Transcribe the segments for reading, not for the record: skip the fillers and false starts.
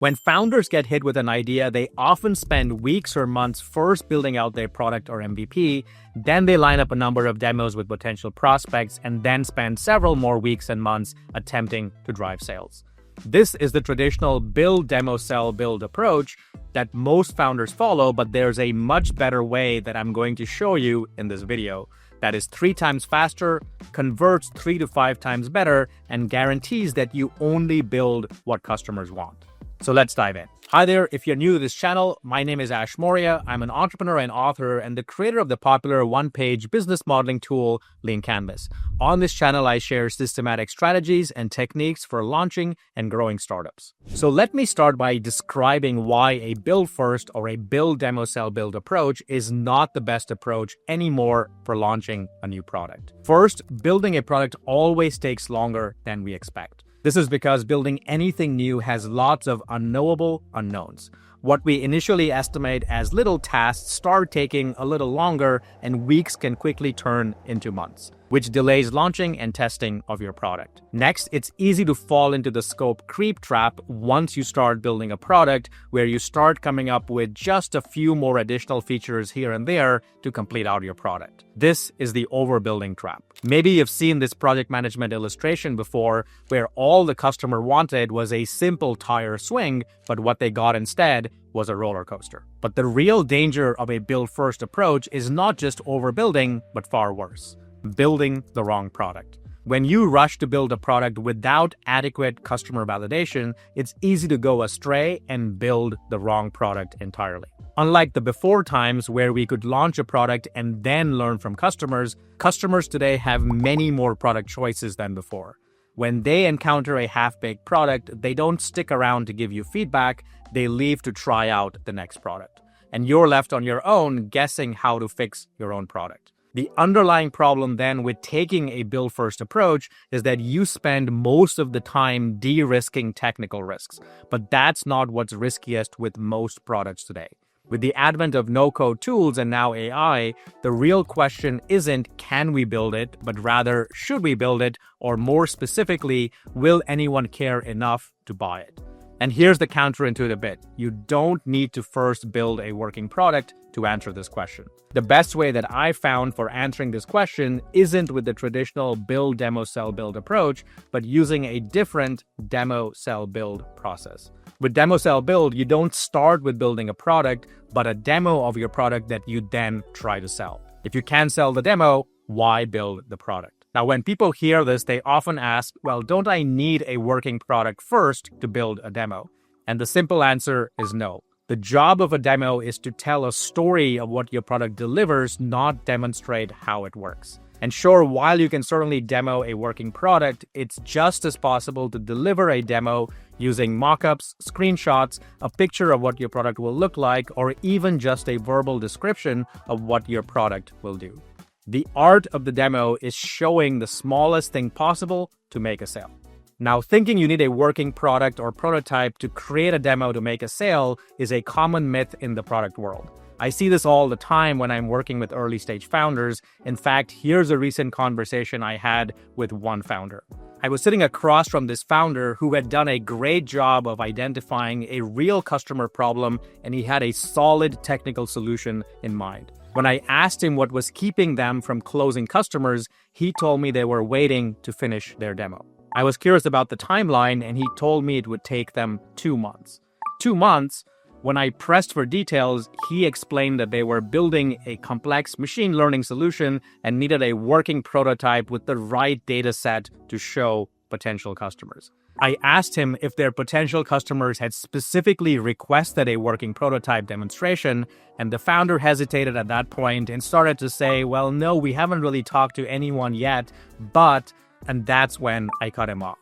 When founders get hit with an idea, they often spend weeks or months first building out their product or MVP, then they line up a number of demos with potential prospects, and then spend several more weeks and months attempting to drive sales. This is the traditional build, demo, sell, build approach that most founders follow, but there's a much better way that I'm going to show you in this video that is 3 times faster, converts 3 to 5 times better, and guarantees that you only build what customers want. So let's dive in. Hi there, if you're new to this channel, my name is Ash Moria. I'm an entrepreneur and author and the creator of the popular one-page business modeling tool, Lean Canvas. On this channel, I share systematic strategies and techniques for launching and growing startups. So let me start by describing why a build first or a build, demo, sell, build approach is not the best approach anymore for launching a new product. First, building a product always takes longer than we expect. This is because building anything new has lots of unknowable unknowns. What we initially estimate as little tasks start taking a little longer, and weeks can quickly turn into months, which delays launching and testing of your product. Next, it's easy to fall into the scope creep trap once you start building a product where you start coming up with just a few more additional features here and there to complete out your product. This is the overbuilding trap. Maybe you've seen this project management illustration before where all the customer wanted was a simple tire swing, but what they got instead was a roller coaster. But the real danger of a build-first approach is not just overbuilding, but far worse. Building the wrong product. When you rush to build a product without adequate customer validation, it's easy to go astray and build the wrong product entirely. Unlike the before times where we could launch a product and then learn from customers, customers today have many more product choices than before. When they encounter a half-baked product, they don't stick around to give you feedback, they leave to try out the next product. And you're left on your own guessing how to fix your own product. The underlying problem then with taking a build-first approach is that you spend most of the time de-risking technical risks. But that's not what's riskiest with most products today. With the advent of no-code tools and now AI, the real question isn't can we build it, but rather should we build it, or more specifically, will anyone care enough to buy it? And here's the counterintuitive bit. You don't need to first build a working product to answer this question. The best way that I found for answering this question isn't with the traditional build, demo, sell, build approach, but using a different demo, sell, build process. With demo, sell, build, you don't start with building a product, but a demo of your product that you then try to sell. If you can't sell the demo, why build the product? Now, when people hear this, they often ask, well, don't I need a working product first to build a demo? And the simple answer is no. The job of a demo is to tell a story of what your product delivers, not demonstrate how it works. And sure, while you can certainly demo a working product, it's just as possible to deliver a demo using mockups, screenshots, a picture of what your product will look like, or even just a verbal description of what your product will do. The art of the demo is showing the smallest thing possible to make a sale. Now, thinking you need a working product or prototype to create a demo to make a sale is a common myth in the product world. I see this all the time when I'm working with early stage founders. In fact, here's a recent conversation I had with one founder. I was sitting across from this founder who had done a great job of identifying a real customer problem, and he had a solid technical solution in mind. When I asked him what was keeping them from closing customers, he told me they were waiting to finish their demo. I was curious about the timeline, and he told me it would take them 2 months. 2 months? When I pressed for details, he explained that they were building a complex machine learning solution and needed a working prototype with the right data set to show potential customers. I asked him if their potential customers had specifically requested a working prototype demonstration, and the founder hesitated at that point and started to say, well, no, we haven't really talked to anyone yet, and that's when I cut him off.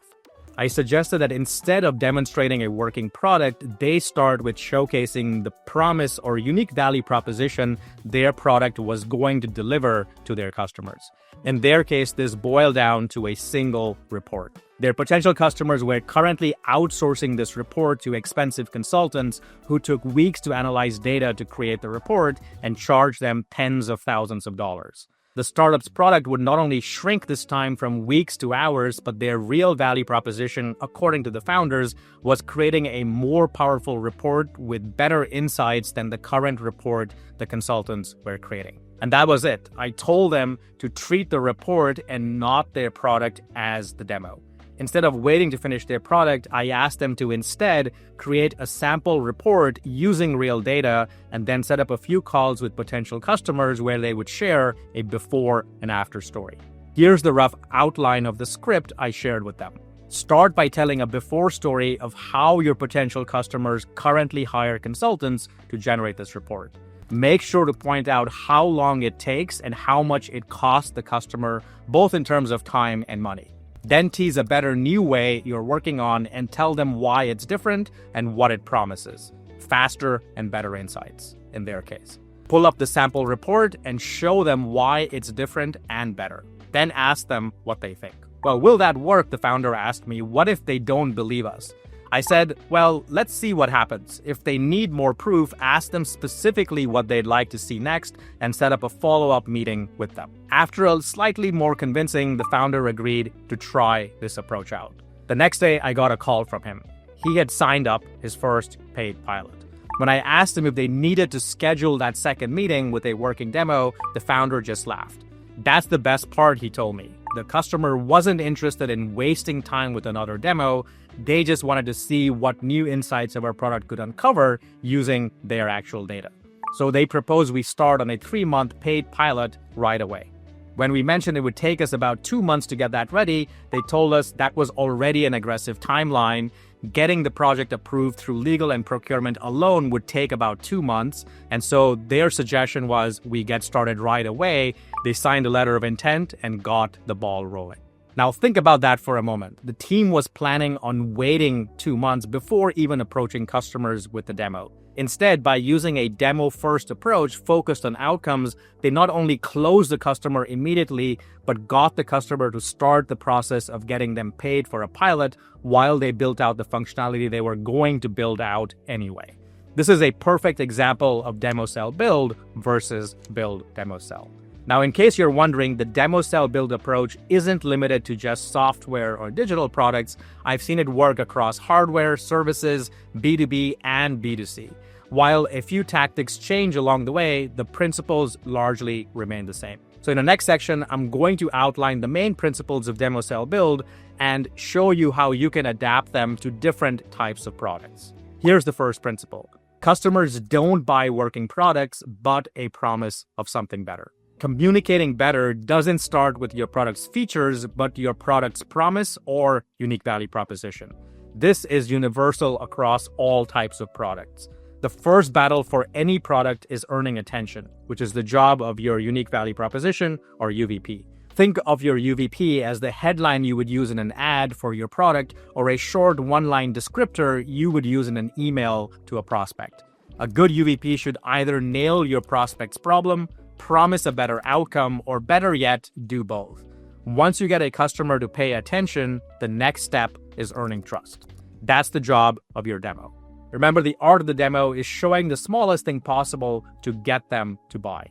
I suggested that instead of demonstrating a working product, they start with showcasing the promise or unique value proposition their product was going to deliver to their customers. In their case, this boiled down to a single report. Their potential customers were currently outsourcing this report to expensive consultants who took weeks to analyze data to create the report and charge them tens of thousands of dollars. The startup's product would not only shrink this time from weeks to hours, but their real value proposition, according to the founders, was creating a more powerful report with better insights than the current report the consultants were creating. And that was it. I told them to treat the report and not their product as the demo. Instead of waiting to finish their product, I asked them to instead create a sample report using real data and then set up a few calls with potential customers where they would share a before and after story. Here's the rough outline of the script I shared with them. Start by telling a before story of how your potential customers currently hire consultants to generate this report. Make sure to point out how long it takes and how much it costs the customer, both in terms of time and money. Then tease a better new way you're working on and tell them why it's different and what it promises. Faster and better insights, in their case. Pull up the sample report and show them why it's different and better. Then ask them what they think. Well, will that work? The founder asked me. What if they don't believe us? I said, well, let's see what happens. If they need more proof, ask them specifically what they'd like to see next and set up a follow-up meeting with them. After a slightly more convincing, the founder agreed to try this approach out. The next day, I got a call from him. He had signed up his first paid pilot. When I asked him if they needed to schedule that second meeting with a working demo, the founder just laughed. That's the best part, he told me. The customer wasn't interested in wasting time with another demo. They just wanted to see what new insights of our product could uncover using their actual data. So they proposed we start on a 3-month paid pilot right away. When we mentioned it would take us about 2 months to get that ready, they told us that was already an aggressive timeline. Getting the project approved through legal and procurement alone would take about 2 months. And so their suggestion was we get started right away. They signed a letter of intent and got the ball rolling. Now think about that for a moment. The team was planning on waiting 2 months before even approaching customers with the demo. Instead, by using a demo-first approach focused on outcomes, they not only closed the customer immediately, but got the customer to start the process of getting them paid for a pilot while they built out the functionality they were going to build out anyway. This is a perfect example of demo sell build versus build demo sell. Now, in case you're wondering, the demo sell build approach isn't limited to just software or digital products. I've seen it work across hardware, services, B2B, and B2C. While a few tactics change along the way, the principles largely remain the same. So in the next section, I'm going to outline the main principles of demo sell build and show you how you can adapt them to different types of products. Here's the first principle. Customers don't buy working products, but a promise of something better. Communicating better doesn't start with your product's features, but your product's promise or unique value proposition. This is universal across all types of products. The first battle for any product is earning attention, which is the job of your unique value proposition or UVP. Think of your UVP as the headline you would use in an ad for your product or a short one-line descriptor you would use in an email to a prospect. A good UVP should either nail your prospect's problem, promise a better outcome, or better yet, do both. Once you get a customer to pay attention, the next step is earning trust. That's the job of your demo. Remember, the art of the demo is showing the smallest thing possible to get them to buy.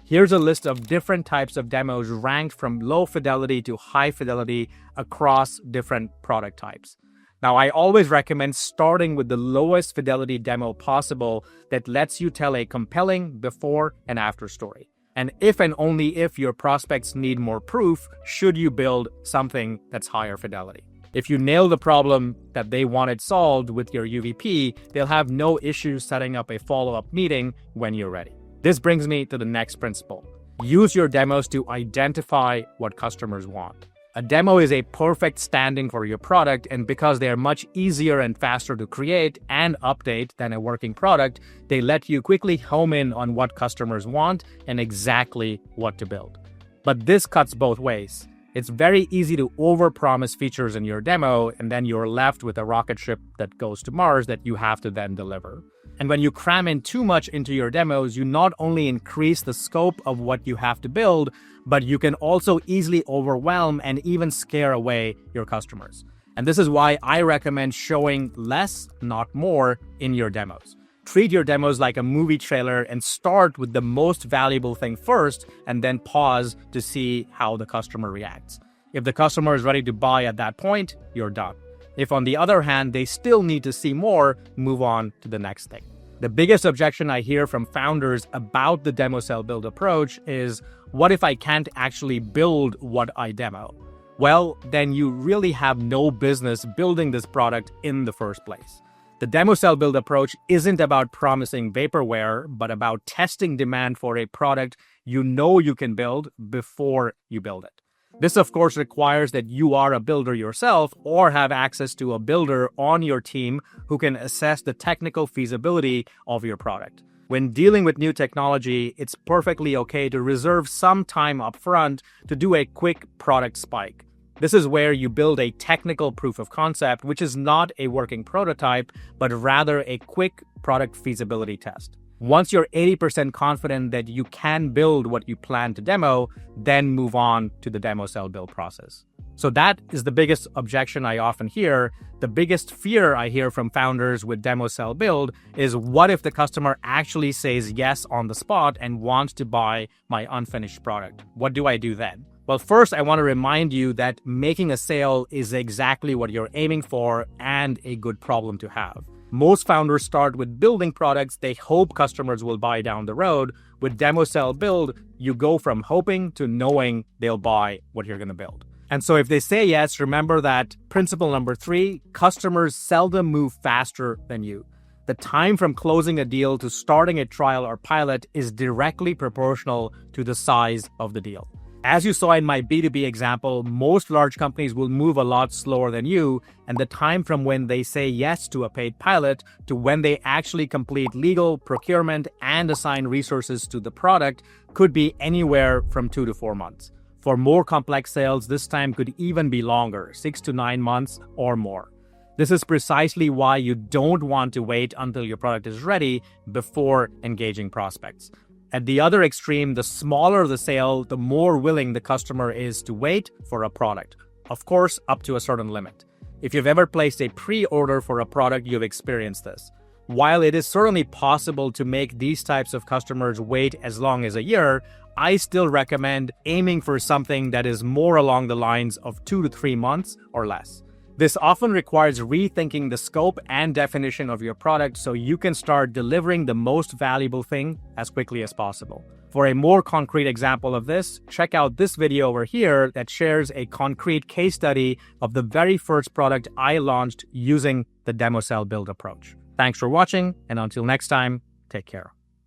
Here's a list of different types of demos ranked from low fidelity to high fidelity across different product types. Now, I always recommend starting with the lowest fidelity demo possible that lets you tell a compelling before and after story. And if and only if your prospects need more proof, should you build something that's higher fidelity. If you nail the problem that they wanted solved with your UVP, they'll have no issues setting up a follow-up meeting when you're ready. This brings me to the next principle. Use your demos to identify what customers want. A demo is a perfect stand-in for your product, and because they are much easier and faster to create and update than a working product, they let you quickly home in on what customers want and exactly what to build. But this cuts both ways. It's very easy to overpromise features in your demo, and then you're left with a rocket ship that goes to Mars that you have to then deliver. And when you cram in too much into your demos, you not only increase the scope of what you have to build, but you can also easily overwhelm and even scare away your customers. And this is why I recommend showing less, not more, in your demos. Treat your demos like a movie trailer and start with the most valuable thing first and then pause to see how the customer reacts. If the customer is ready to buy at that point, you're done. If on the other hand, they still need to see more, move on to the next thing. The biggest objection I hear from founders about the demo sell build approach is, what if I can't actually build what I demo? Well, then you really have no business building this product in the first place. The demo sell build approach isn't about promising vaporware, but about testing demand for a product you know you can build before you build it. This, of course, requires that you are a builder yourself or have access to a builder on your team who can assess the technical feasibility of your product. When dealing with new technology, it's perfectly okay to reserve some time upfront to do a quick product spike. This is where you build a technical proof of concept, which is not a working prototype, but rather a quick product feasibility test. Once you're 80% confident that you can build what you plan to demo, then move on to the demo sell build process. So that is the biggest objection I often hear. The biggest fear I hear from founders with demo sell build is, what if the customer actually says yes on the spot and wants to buy my unfinished product? What do I do then? Well, first, I want to remind you that making a sale is exactly what you're aiming for and a good problem to have. Most founders start with building products they hope customers will buy down the road. With demo sell build, you go from hoping to knowing they'll buy what you're going to build. And so if they say yes, remember that principle number 3, customers seldom move faster than you. The time from closing a deal to starting a trial or pilot is directly proportional to the size of the deal. As you saw in my B2B example, most large companies will move a lot slower than you, and the time from when they say yes to a paid pilot to when they actually complete legal, procurement, and assign resources to the product could be anywhere from 2 to 4 months. For more complex sales, this time could even be longer, 6 to 9 months or more. This is precisely why you don't want to wait until your product is ready before engaging prospects. At the other extreme, the smaller the sale, the more willing the customer is to wait for a product. Of course, up to a certain limit. If you've ever placed a pre-order for a product, you've experienced this. While it is certainly possible to make these types of customers wait as long as a year, I still recommend aiming for something that is more along the lines of 2 to 3 months or less. This often requires rethinking the scope and definition of your product so you can start delivering the most valuable thing as quickly as possible. For a more concrete example of this, check out this video over here that shares a concrete case study of the very first product I launched using the demo sell build approach. Thanks for watching, and until next time, take care.